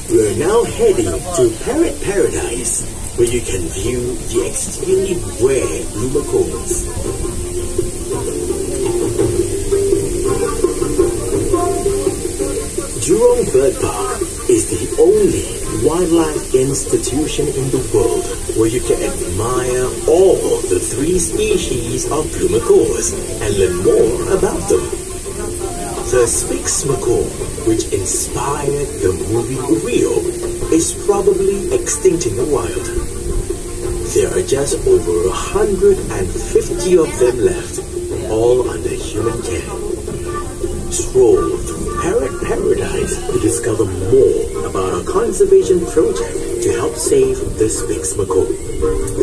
We're now heading to Parrot Paradise, where you can view the extremely rare blue macaws. Jurong Bird Park is the only wildlife institution in the world where you can admire all the 3 species of blue macaws and learn more about them. The Spix macaw, which inspired the movie Rio, is probably extinct in the wild. There are just over 150 of them left, all under human care. Stroll through Parrot Paradise to discover more about our conservation project to help save the Spix macaw.